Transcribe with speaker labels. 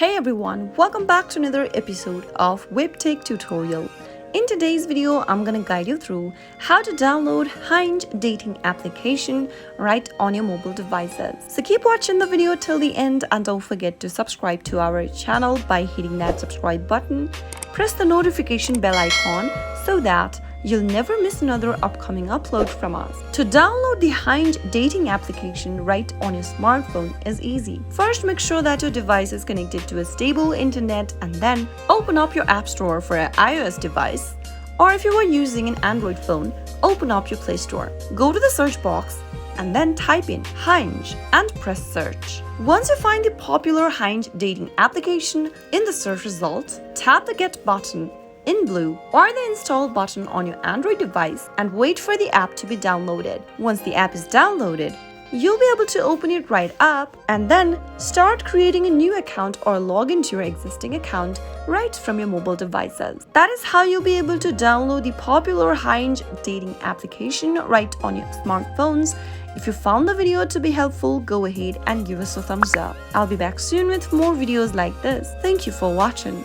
Speaker 1: Hey everyone, welcome back to another episode of Webtech Tutorial. In today's video, I'm gonna guide you through how to download Hinge dating application right on your mobile devices. So keep watching the video till the end and don't forget to subscribe to our channel by hitting that subscribe button. Press the notification bell icon so that you'll never miss another upcoming upload from us. To download the Hinge dating application right on your smartphone is easy. First, make sure that your device is connected to a stable internet and then open up your app store for an iOS device. Or if you are using an Android phone, open up your Play Store. Go to the search box and then type in Hinge and press search. Once you find the popular Hinge dating application in the search results, tap the Get button in blue or the install button on your Android device and wait for the app to be downloaded. Once the app is downloaded, you'll be able to open it right up and then start creating a new account or log into your existing account right from your mobile devices. That is how you'll be able to download the popular Hinge dating application right on your smartphones. If you found the video to be helpful, go ahead and give us a thumbs up. I'll be back soon with more videos like this. Thank you for watching.